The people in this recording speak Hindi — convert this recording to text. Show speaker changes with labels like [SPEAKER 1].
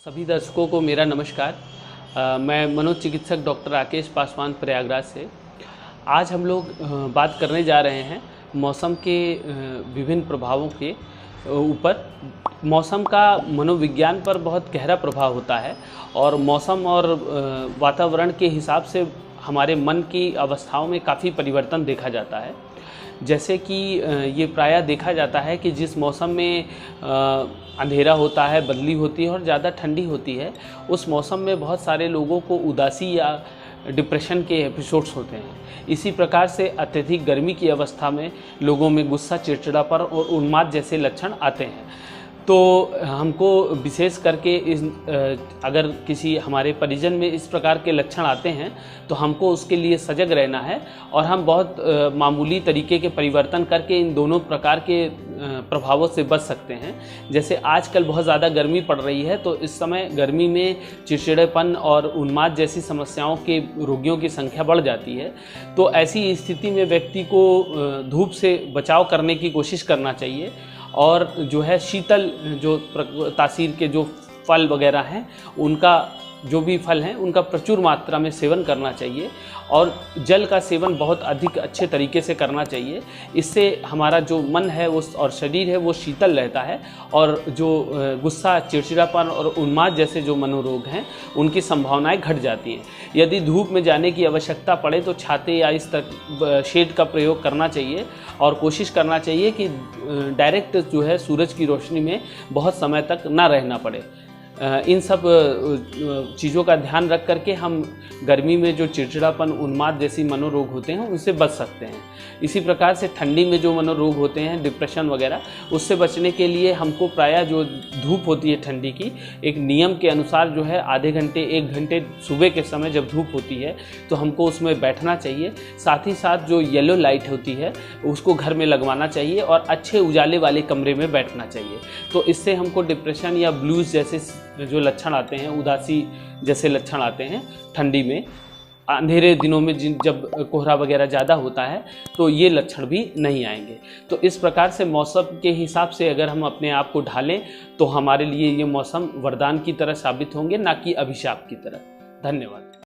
[SPEAKER 1] सभी दर्शकों को मेरा नमस्कार। मैं मनोचिकित्सक डॉक्टर राकेश पासवान प्रयागराज से। आज हम लोग बात करने जा रहे हैं मौसम के विभिन्न प्रभावों के ऊपर। मौसम का मनोविज्ञान पर बहुत गहरा प्रभाव होता है और मौसम और वातावरण के हिसाब से हमारे मन की अवस्थाओं में काफ़ी परिवर्तन देखा जाता है। जैसे कि ये प्रायः देखा जाता है कि जिस मौसम में अंधेरा होता है, बदली होती है और ज़्यादा ठंडी होती है, उस मौसम में बहुत सारे लोगों को उदासी या डिप्रेशन के एपिसोड्स होते हैं। इसी प्रकार से अत्यधिक गर्मी की अवस्था में लोगों में गुस्सा, चिड़चिड़ापन और उन्माद जैसे लक्षण आते हैं। तो हमको विशेष करके अगर किसी हमारे परिजन में इस प्रकार के लक्षण आते हैं तो हमको उसके लिए सजग रहना है और हम बहुत मामूली तरीके के परिवर्तन करके इन दोनों प्रकार के प्रभावों से बच सकते हैं। जैसे आजकल बहुत ज़्यादा गर्मी पड़ रही है, तो इस समय गर्मी में चिड़चिड़ेपन और उन्माद जैसी समस्याओं के रोगियों की संख्या बढ़ जाती है। तो ऐसी स्थिति में व्यक्ति को धूप से बचाव करने की कोशिश करना चाहिए और जो है शीतल जो तासीर के जो फल वगैरह हैं, उनका जो भी फल हैं उनका प्रचुर मात्रा में सेवन करना चाहिए और जल का सेवन बहुत अधिक अच्छे तरीके से करना चाहिए। इससे हमारा जो मन है वो और शरीर है वो शीतल रहता है और जो गुस्सा, चिड़चिड़ापन और उन्माद जैसे जो मनोरोग हैं उनकी संभावनाएं घट जाती हैं। यदि धूप में जाने की आवश्यकता पड़े तो छाते या इस तरह शेड का प्रयोग करना चाहिए और कोशिश करना चाहिए कि डायरेक्ट जो है सूरज की रोशनी में बहुत समय तक ना रहना पड़े। इन सब चीज़ों का ध्यान रख करके हम गर्मी में जो चिड़चिड़ापन, उन्माद जैसी मनोरोग होते हैं उनसे बच सकते हैं। इसी प्रकार से ठंडी में जो मनोरोग होते हैं, डिप्रेशन वगैरह, उससे बचने के लिए हमको प्रायः जो धूप होती है ठंडी की, एक नियम के अनुसार जो है आधे घंटे 1 घंटे सुबह के समय जब धूप होती है तो हमको उसमें बैठना चाहिए। साथ ही साथ जो येलो लाइट होती है उसको घर में लगवाना चाहिए और अच्छे उजाले वाले कमरे में बैठना चाहिए। तो इससे हमको डिप्रेशन या ब्लूज़ जैसे जो लक्षण आते हैं, उदासी जैसे लक्षण आते हैं ठंडी में, अंधेरे दिनों में जब कोहरा वगैरह ज़्यादा होता है तो ये लक्षण भी नहीं आएंगे। तो इस प्रकार से मौसम के हिसाब से अगर हम अपने आप को ढालें तो हमारे लिए ये मौसम वरदान की तरह साबित होंगे, ना कि अभिशाप की तरह। धन्यवाद।